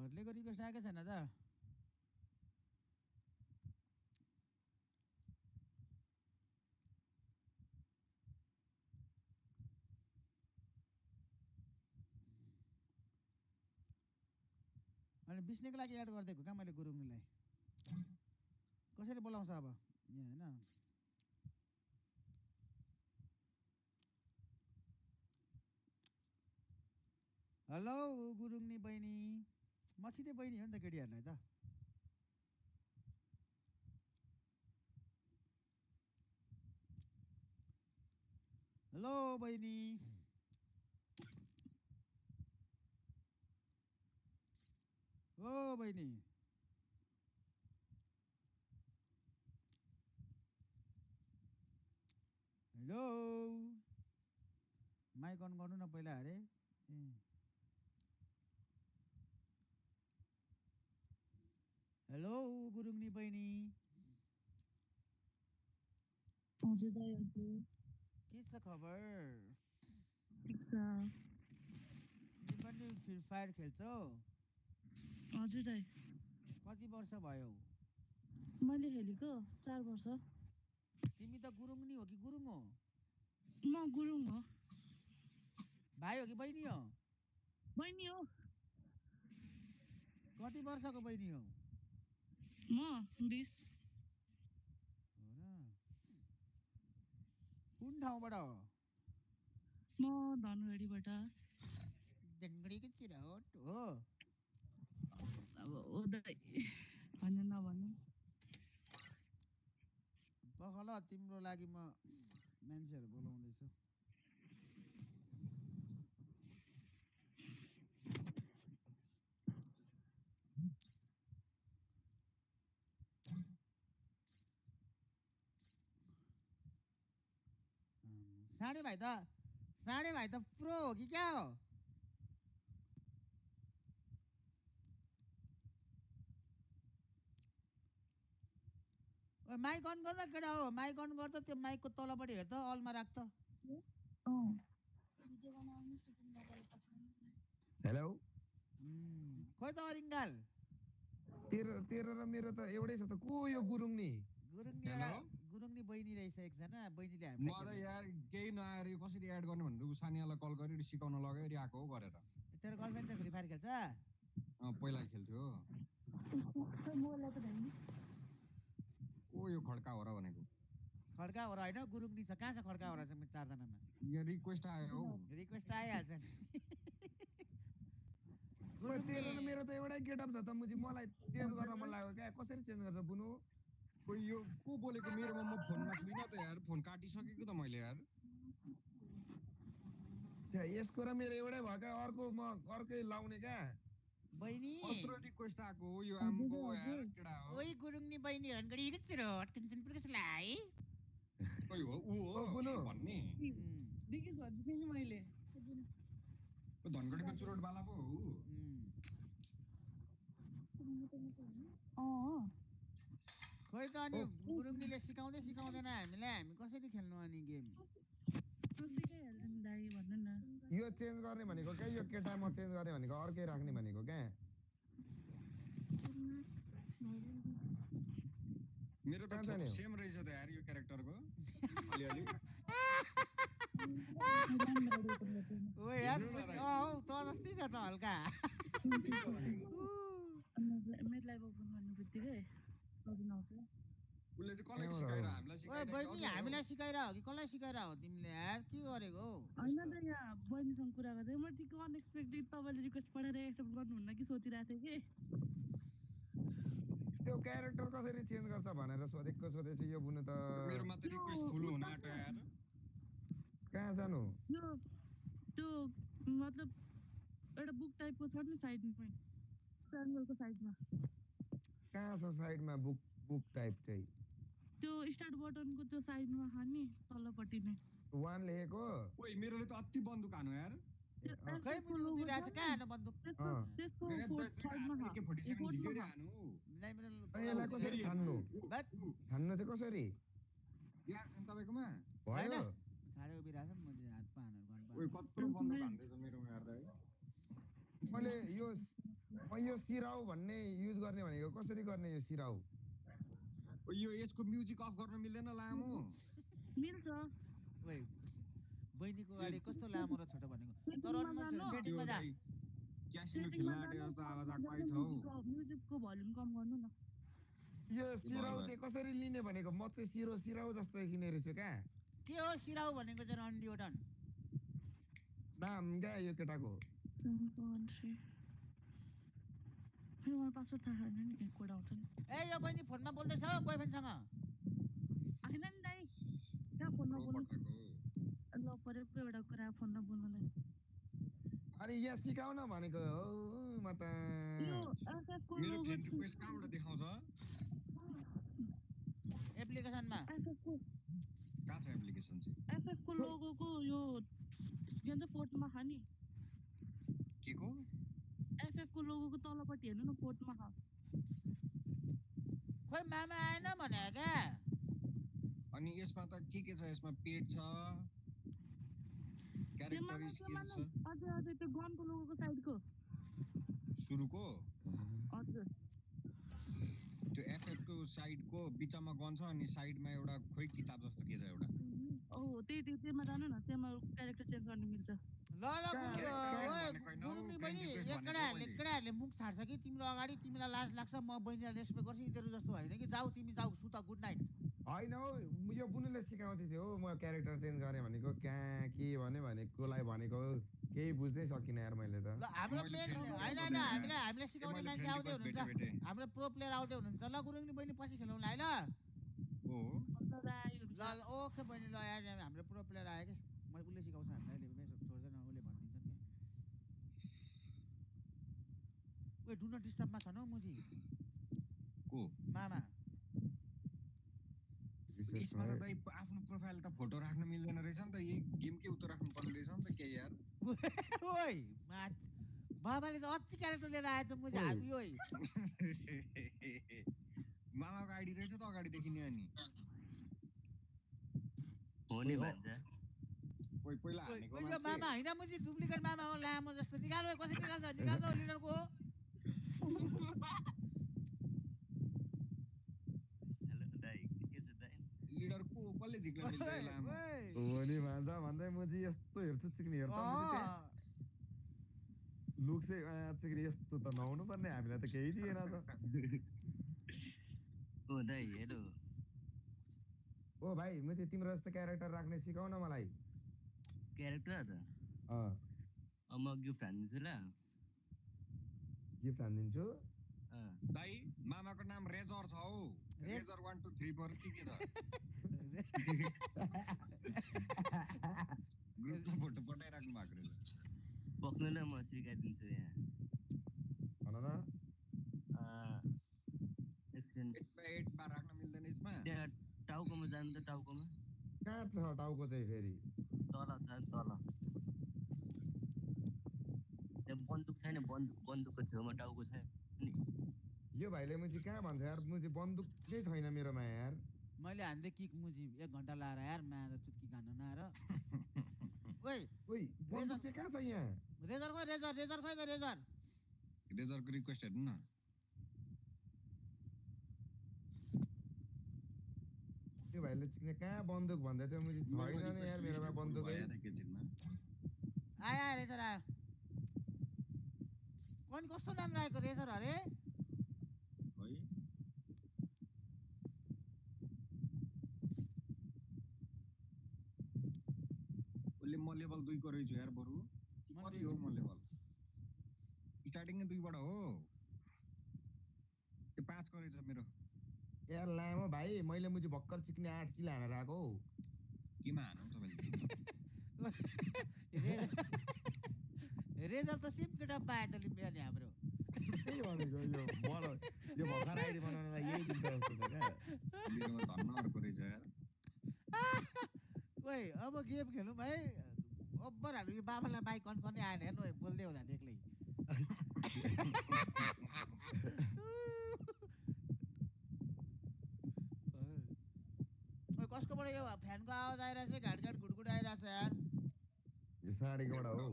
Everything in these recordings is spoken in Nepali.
घरलेको रिक्वेस्ट आएकै छैन त अनि बिस्नेको लागि एड गरिदिएको क्या मैले गुरुङनीलाई कसरी बोलाउँछ अब यहाँ होइन हेलो गुरुङनी बहिनी मसितै बहिनी हो नि त केटीहरूलाई त हेलो बहिनी ओ बहिनी हेलो माइक अन गर्नु न पहिला अरे ए हेलो गुरुङनी बहिनी हजुर दाइ हजुर के छ खबर ठिक छ तिमी पनि फ्री फायर खेल्छौ हजुर दाइ कति वर्ष भयो मैले खेलेको 4 वर्ष तिमी त गुरुङनी हो कि गुरुङ हो म गुरुङ हो भाइ हो कि बहिनी हो बहिनी हो कति वर्षको बहिनी हो म 20 हो र कुन ठाउँबाट हो म धनगढीबाट जङ्गडीको चिराट हो अब ओ दाइ भन्नु नभन्नु पखल तिम्रो लागि म मान्छेहरू बोलाउँदैछु साढे भाइ त प्रो हो कि क्या हो माइक अन गर्न केटा हो माइक अन गर्दा त्यो माइकको तलपट्टि हेर त अलमा राख त हेलो खोइ त अरिङ्गाल तेरो र मेरो त एउटै छ त को यो गुरुङनी गुरुङनी हेलो? गुरुङनी बहिनी रहेछ एकजना बहिनीले म त यार केही नआएर यो कसरी एड गर्ने भनेर सानियालाई कल गरेर सिकाउन लगायो आएको हो गरेर तेरो गर्लफ्रेन्ड चाहिँ फ्री फायर खेल्छ पहिला खेल्थ्यो को यो खड्का हो र भनेको खड्का हो र होइन गुरुङनी छ कहाँ छ खड्का हो र चाहिँ चारजनामा यो रिक्वेस्ट आयो हौ रिक्वेस्ट आइहाल्छ नि तेरो र मेरो त एउटै गेटअप छ त मुजी मलाई चेन्ज गर्न मन लाग्यो क्या कसरी चेन्ज गर्छ बुनु खोइ यो को बोलेको मेरोमा म फोनमा छुइनँ त यार फोन काटिसकेको त मैले यार यसको र मेरो एउटै भयो क्या अर्को म अर्कै लाउने क्या बहिनी कत्रो रिक्वेस्ट आएको हो यो आम्बो यार केडा हो ओइ गुरुङनी बहिनी हन्गडी छिरो अट्किन्छन् पुर्कसलाई खोइ हो ऊ हो बुनु। भन्ने दिगेश भन्छु नि मैले धनगढीको चुरोटवाला पो हो ऊ। खोइ त अनि गुरुङनीले सिकाउँदै सिकाउँदैन हामीलाई हामी कसरी खेल्नु अनि गेम सिकाइहाल्नु नि दाइ भन्नु न यो चेन्ज गर्ने भनेको क्या यो केटा म चेन्ज गर्ने भनेको अर्कै राख्ने भनेको क्या मेरो त सेम रहेछ त यार यो क्यारेक्टरको अलिअलि ओ यार त जस्तै छ त हल्का मेरो लाइभ ओपन गर्नु बित्तिकै सजिलो आउँछ उसले चाहिँ कसलाई सिकाएर हामीलाई ओए सिकाएर बहिनी हामीलाई सिकाइरह कि कसलाई सिकाइरह हो तिमीले यार के गरेको हौ होइन त यहाँ बहिनीसँग कुरा गर्दै म ठिक अनएक्सपेक्टेड तपाईँले रिक्वेस्ट पठाएर एक्सेप्ट गर्नुहुन्न कि सोचिरहेको थिएँ कि त्यो क्यारेक्टर कसरी चेन्ज गर्छ भनेर सोधेछु यो बुनु त मेरोमा त रिक्वेस्ट फुल हुन आँट्यो यार कहाँ जानु त्यो मतलब एउटा बुक टाइपको छ नि साइडमै ट्रायङ्गलको साइडमा कहाँ छ साइडमा बुक टाइप चाहिँ त्यो स्टार्ट बटनको त्यो साइडमा छ नि तल्लोपट्टि नै वान लेखेको ओइ मेरोले त अति बन्दुक हानु यार खै पनि उभिरहेछ कहाँ हाल्नु बन्दुक त्यसको साइडमा छ AK47 झिकेर हानु यसलाई कसरी ठान्नु ठान्नु चाहिँ कसरी यहाँ छ नि तपाईकोमा भयो साह्रै उभिरहेछ म चाहिँ हात पाहानहरू गर्नु ओइ कत्रो बन्दुक हान्दैछ मेरोमा यार दाइ मैले यो सिराउ भन्ने युज गर्ने भनेको कसरी गर्ने यो सिराउ यो यसको म्युजिक अफ गर्न मिल्दैन लामो मिल्छ ओइ बहिनीको गाडी कस्तो लामो र छोटो भनेको तर सेटिङमा अनुमान जानु। सेटिङमा जा क्यासिनो खेल्न आँटे जस्तो आवाज आएको छौ म्युजिकको भोल्युम कम गर्नु न यो सिराउ चाहिँ कसरी लिने भनेको म चाहिँ सिराउ जस्तो देखिने रहेछु क्या के हो सिराउ भनेको चाहिँ रन्डी ओटन नाम क्या यो केटाको मलाई पासवर्ड थाहा छैन नि एक कोड आउँछ नि ए यो बहिनी फोनमा बोल्दैछ बोयफ्रेन्डसँग होइन नि दाइ कहाँ फोनमा बोल्नु ल परेको एउटा कुरा फोनमा बोल्नुलाई अनि यहाँ सिकाउन भनेको हो म त यो एफएफको मेरो लोगो फ्रेन्ड रिक्वेस्ट कहाँबाट देखाउँछ एप्लिकेसनमा एफएफको कहाँ छ एप्लिकेसन चाहिँ एफएफको लोगोको यो के भन्छ फोटोमा छ नि के को एफएफको लोगोको तलपट्टि हेर्नु न फोटोमा छ खोइ मामा आएन भने क्या अनि यसमा त के छ यसमा पेट छ क्यारेक्टर स्किल छ हजुर हजुर त्यो गनको लोगोको साइडको सुरुको हजुर त्यो एफएफ को साइडको बिचमा गन छ अनि साइडमा एउटा खोइ किताब जस्तो के छ एउटा ओ त्यहीमा जानु न त्यहीमा क्यारेक्टर चेन्ज गर्न मिल्छ ल गुरुङनी बहिनी केटाहरूले मुख छाड्छ कि तिम्रो अगाडि तिमीलाई लाज लाग्छ म बहिनीलाई रेस्पेक्ट गर्छु यिनीहरू जस्तो होइन कि जाऊ तिमी जाऊ सुत गुड नाइट होइन हौ यो बुनुले सिकाउँदै थियो हो म क्यारेक्टर चेन्ज गरेँ भनेको कहाँ के भन्यो भनेकोलाई भनेको केही बुझ्नै सकिनँ यार मैले त ल हाम्रो प्लेयर होइन हामीलाई सिकाउने मान्छे आउँदै हुनुहुन्छ हाम्रो प्रो प्लेयर आउँदै हुनुहुन्छ ल गुरुङनी बहिनी पछि खेलाउँला है ल हो ल ओके बहिनी ल यार हाम्रो प्रो प्लेयर आयो कि मैले उसले सिकाउँछ हामीलाई अहिले छोड्दैन उसले भनिदिन्छन् कि डु नट डिस्टर्बमा छ न मुजी को मामा यसमा त दाइ आफ्नो प्रोफाइल त फोटो राख्न मिल्दैन रहेछ नि त यही गेमकै उतो राख्नु पर्ने रहेछ नि त के यार ओइ बाबाले त अति क्यारेक्टर लिएर आएछ मुजी हामी ओइ मामाको आइडी रहेछ त अगाडि देखिने अनि हो नि भन्छ कोही पहिला हानेको यो मामा होइन मुजी डुप्लिकेट मामा हो लामो जस्तो निकाल कसरी निकाल्छ लिडरको हेलो दाइ के छ दाइ लिडर को कसले झिक्न मिल्छ लामो हो नि भन्छ भन्दै म चाहिँ यस्तो हेर्छु चिक्ने हेर्छ लुक चाहिँ चिक्ने यस्तो त नहुनु पर्ने हामीलाई त केही दिएन त ओ दाइ हेलो ओ भाइ म चाहिँ तिम्रो जस्तो क्यारेक्टर राख्ने सिकाउ न मलाई क्यारेक्टर म गिफ्ट हानिदिन्छु ल गिफ्ट हानिदिन्छु दाइ मामाको नाम रेजर छ हौ रेजर 1 2 3 4 के छ ग्रुपमा फोटो पठाइराख्नु भएको रहेछ बक्नु ल म सिकाइदिन्छु यहाँ भन न एकछिन 8 बार राख्न मिल्दैन यसमा त्यहाँ टाउकोमा जानु त टाउकोमा कहाँ छ टाउको चाहिँ फेरि तल छ तल त्यहाँ बन्दुक छैन बन्दुकको छेउमा टाउको छ नि यो भाइले मुजी कहाँ भन्छ यार मुजी बन्दुक नै छैन मेरोमा यार मैले हान्दै किक मुजी 1 घन्टा लाएर यार माया चुटकी खान नआएर ओइ बन्दुक चाहिँ कहाँ छ यहाँ रेजर खोइ त रेजर रेजरको रिक्वेस्ट हेर्नु न त्यो भाइले चिक्ने कहाँ बन्दुक भन्दै थियो मुजी छैन नि यार मेरोमा बन्दुक आयो रेजर आयो कौन कस्तो नाम राखेको रेजर अरे है उसले म लेभल 2 को रहेछु यार बरु कति हो म लेभल स्टार्टिङ नै 2 बाट हो त्यो 5 को रहेछ मेरो यार लामो भाइ मैले मुजी भक्कर चिक्ने 8 किलो हानेर आएको हौ केमा हानौ तपाईले रेजर त सिम केटा पाए त लिम्बियाले हाम्रो त्यही भनेको यो भर्खर आइडी बनाउनलाई यही दिन्छ जस्तो छ क्या मेरोमा धन्न अर्को रहेछ यार ओइ अब गेम खेलौँ भाइ अब्बर हाल्नु यो बाबालाई बाइक कन गर्ने आएन हेर्नु बोल्दै होला एक्लै ओइ कसकोबाट यो फ्यानको आवाज आइरहेछ घाट घुटघुट आइरहेछ यार यो साडीकोबाट हो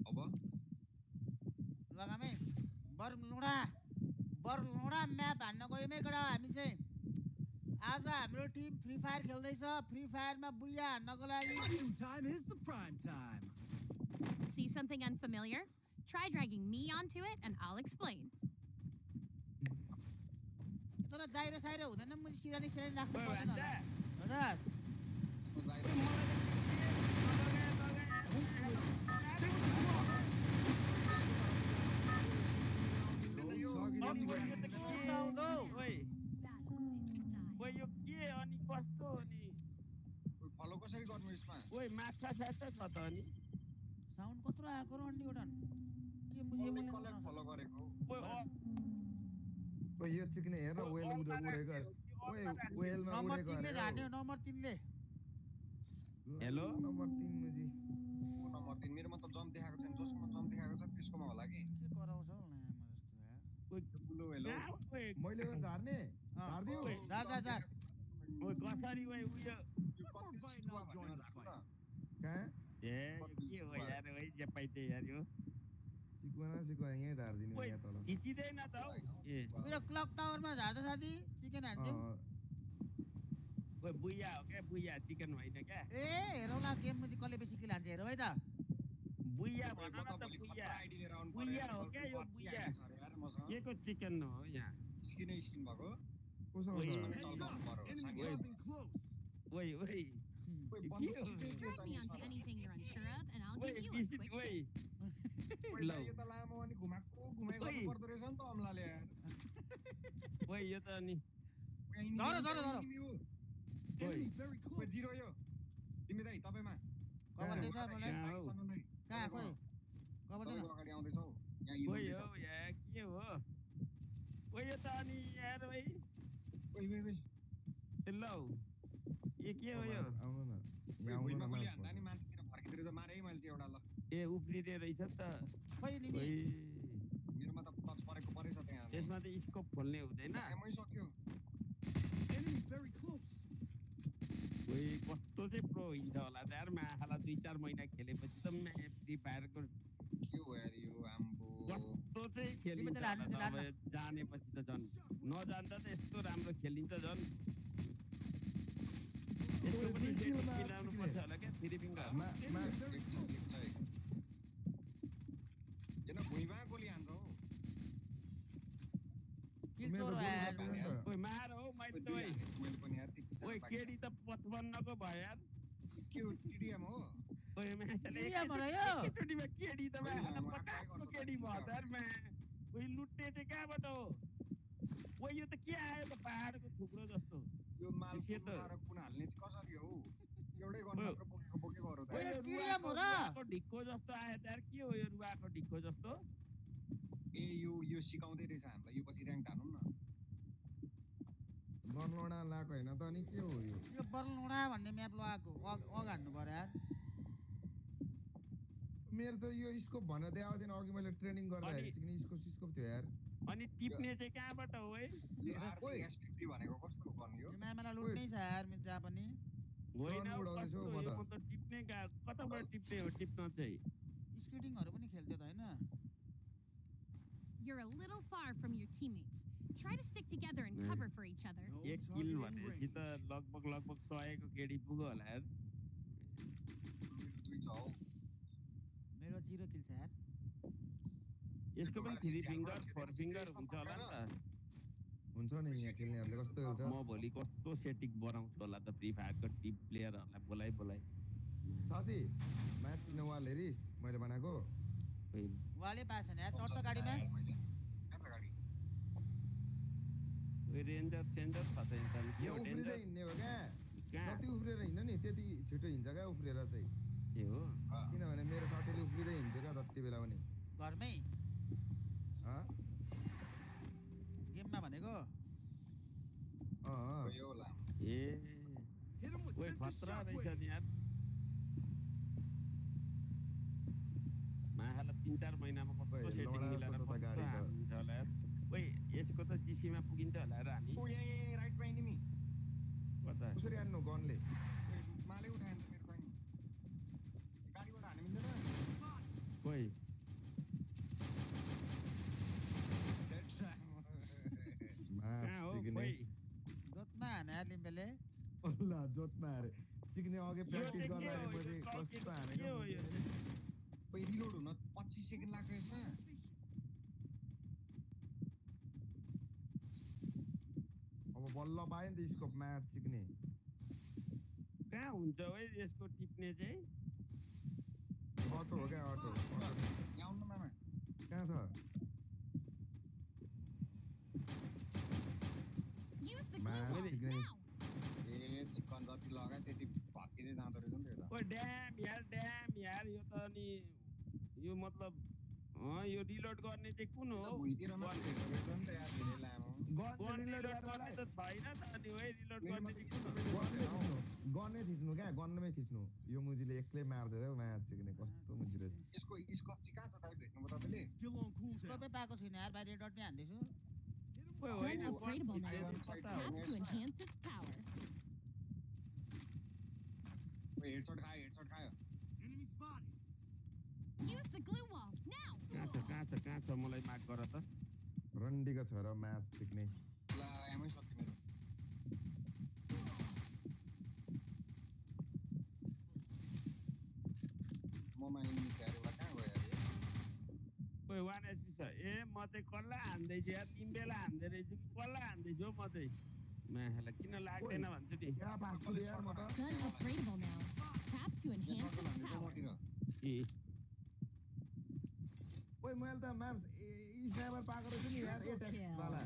अब लगामै बरलुडा म्याप हान्न गयौँ है केटा हामी चाहिँ आज हाम्रो टिम फ्री फायर खेल्दैछ फ्री फायरमा बुइया हान्नको लागि Time is the prime time. See something unfamiliar? Try dragging me onto it and I'll explain. तर जाइरो साइरो हुँदैन म सिरानी राख्नु पर्दैन होला हजुर यो के अनि कस्तो अनि फलो कसरी गर्नु यसमा ओइ माछा साछा छ त अनि साउन्ड कत्रो आएको र अन्डी उडन के मुझे कसले कसलाई फलो गरेको ओइ यो चिकन हेर वेल उडेको ओइ वेलमा नम्बर उडेको 3 ले हान्यो नम्बर 3 ले हेलो नम्बर 3 मुजी नम्बर 3 मेरोमा त जम्प देखाएको छैन जसकोमा जम्प देखाएको छ त्यसकोमा होला कि के कराउँछ होला म जस्तो बुलो हेलो मैले पनि झार्ने झार्दियो जा जा जा ओइ कसरी ओइ उयो यो कति छिटो भन्नेमा झार्नु न कहाँ ए के हो यार ओइ जे पाइते यार यो चिकना यही झार्दिने ओइ यहाँ तल खिचिदैन त हौ ए उयो क्लक टावरमा झार्दा साथी चिकन हान्दियौ ओइ बुइया हो के बुइया चिकन होइन क्या ए हेरौला गेम मुझे कसले बेसी किल हान्छ हेरौ है त बुइया भन न त बुइया आइडी लिएर आउनु बुइया हो क्या यो बुइया यार मसँग के को चिकन हो यहाँ स्किन भएको कोसँग ओइ, छ? Enemy dropping close. ओइ ओइ ओइ Drag me onto anything you're unsure of and I'll ओइ give you a बिसित quick ओइ tip. लौ यो त लामो अनि घुमाएको घुमाइ ओइ। गर्नु पर्दो रहेछ नि त अम्लाले यार ओइ यो त अनि धर, धर, धर। Enemy very ओइ close. जिरो यो तिमी दाइ तपाईमा कभर दिन्छ मलाई कहाँ हौ? कहाँ खोइ कभर दिन अगाडि आउँदैछौ यहाँ ओइ इभो हो या के हो ओइ यो त अनि यार ओइ ओइ ओइ ओइ लौ यो के हो यो आउनु न यहाँ आउनु भुइँमा न गोली मार्च हान्दा नि मान्छेतिर फर्किँदो रहेछ मारै मैले चाहिँ एउटा ल ए उफ्रिँदै रहेछ नि त खोइ निमी ओइ मेरोमा त टच परेको परेछ त्यहाँ यसमा त स्कोप खोल्ने हुँदैन एमै सक्यो Enemy very close. ओइ कस्तो चाहिँ प्रो हिँड्छ होला त यार माखाला 2-4 महिना खेलेपछि त फ्री फायरको के हो यार यो आम्बो कस्तो चाहिँ खेलिन्छ तिमी त लानु, होला त लानु। अब जानेपछि त झन् नजान्दा त यस्तो राम्रो खेलिन्छ झन् यसको पनि सेटिङ मिलाउनु पर्छ होला क्या थ्री फिङ्गर किन भुइँमा गोली हान्छ हो किल मेरो चोर गोली यार लाग्दैन त। ओइ मार हौ मैले त ओइ मैले पनि यार त्यति ओइ केडी त 55 को भयो यार के हो टिडिएम हो ओइ माछाले टिडिएम हो र यो? एकैचोटिमा केडी त ओइ, माछाले उहाँ 50 को try केडी भयो गर्छ त यार मा ओइ लुट्ने चाहिँ कहाँबाट हो ओइ यो त के आयो त पहाडको थुप्रो जस्तो यो माल के त? कुनाएर कुन हाल्ने चाहिँ कसरी हो एउटै गर्न मात्र बोकेको हो र ओइ, त यो टिडिएम हो र? रुवाको ढिक्को जस्तो आयो त यार के हो यो रुवाको ढिक्को जस्तो ए यो सिकाउँदै रहेछ हामीलाई यो पछि र्याङ्क हानौँ न बनलोडा लाएको होइन त अनि के हो यो यो बरलुडा भन्ने म्याप लगाएको अग हान्नु पर्यो यार मेरो त यो स्कोप भनेर दिए आउँदैन अघि मैले ट्रेनिङ गर्दाखेरि अनि- चिकन स्कोप थियो यार अनि टिप्ने चाहिँ कहाँबाट हो है S50 भनेको कस्तो गर्नु यो यो म्यामलाई लुट्नै छ यार मेरो जहाँ पनि होइन ड्रोन उडाउँदैछु कस्तो म त। यो त टिप्ने कताबाट टिप्ने हो टिप्न चाहिँ स्केटिङहरू पनि खेल्थ्यो त होइन You're a little far from your teammates. Try to stick together and cover for each other. No एक target किल in भनेपछि त range. लगभग 100 को केडी पुग्यो होला यार दुई छ हौ मेरो 0 किल छ यार यसको पनि थ्री फिङ्गर फोर फिङ्गर हुन्छ होला नि त हुन्छ नि यहाँ खेल्नेहरूले कस्तो हुन्छ म भोलि कस्तो सेटिङ बनाउँछु होला त फ्री फायरको टिम प्लेयरहरूलाई बोलाइ साथी म्याच किनवाल हेरिस मैले बनाएको खोइ वाले पाएछ नि यार चढ्छ गाडीमा कहाँ छ गाडी रेन्जर सेन्जर छ त यहाँ के यो हो उफ्रिँदै डेन्जर हिँड्ने हो क्या कहाँ जति उफ्रेर हिँड्न नि त्यति छिटो हिँड्छ क्या उफ्रेर चाहिँ के हो किनभने मेरो साथीले उफ्रिँदै हिँड्थ्यो क्या जति बेला पनि घरमै हँ? गेममा भनेको यो होला ए Hit him with ओइ sense of खतरा रहेछ shockwave. नि यार माहाला 3-4 महिनामा कस्तो ओइ, सेटिङ लौडा मिलाएर जस्तो त कस्तो गाडी छ। हान्छ होला यार ओइ यसको त जिसीमा पुगिन्छ होला यार हामी ओ यहाँ राइट पाइ निमी कता कसरी हान्नु गनले माले उठाएन त मेरो पाइ गाडीबाट हान्नु मिल्दैन खोइ यार लिम्बेले ल जोत्न अरे सिक्ने अघि यो प्र्याक्टिस चाहिँ के गर्न हो, अरे यो पछि कस्तो के हानेको हो यो चाहिँ? खोइ रिलोड हुन 25 सेकेन्ड लाग्छ यसमा अब बल्ल पायो नि त स्कोप म्याच सिक्ने कहाँ हुन्छ है यसको टिप्ने चाहिँ अटो हो क्या अटो यहाँ आउनु न मामा कहाँ छ Use the Man, glue wall really great. now. A chicken जति लगाए त्यति भत्किँदै जाँदो रहेछ नि त ओ ड्याम यार यो त अनि यो मतलब यो रिलोड गर्ने चाहिँ कुन हो भुइँतिर मात्रै हेर्दो रहेछ नि त यार धेरै लामो गन रिलोड गर्ने त छैन त अनि है रिलोड गर्ने चाहिँ कुन हो गन्नै थिच्नु क्या गन्नमै थिच्नु यो मुजीले एक्लै मार्दै हो म्याच सिक्ने कस्तो मुजी रहेछ यसको स्कोप चाहिँ कहाँ छ दाइ भेट्नुभयो तपाईँले Still on cooldown. स्कोपै पाएको छैन यार बाहिर डट नै हान्दैछु खोइ Gun होइन upgradable now. Iron sight Tap हो, to enhance its power. Headshot खायो Enemy spotted. Use the glue wall now. कहाँ छ मलाई मार्क गर त रन्डीको छ र म्याच सिक्ने ला एमै सक्यो मेरो ममा इन्मी क्यारेला कहाँ गयो यार खोइ 1 एचपी छ ए म चाहिँ कसलाई हान्दैछु यार तिमीलाई हान्दै रहेछु कि कसलाई हान्दैछु हौ म चाहिँ माहाला किन लाग्दैन भन्छु नि क्या पास्छु रे यार म त Gun upgradable now. Tap to यहाँ enhance सर्कल its हान्दै power. मतिर ए ओइ मैले त म्याप्स स्नाइपर पाएको रहेछु नि यार ए ट्याक्स वाला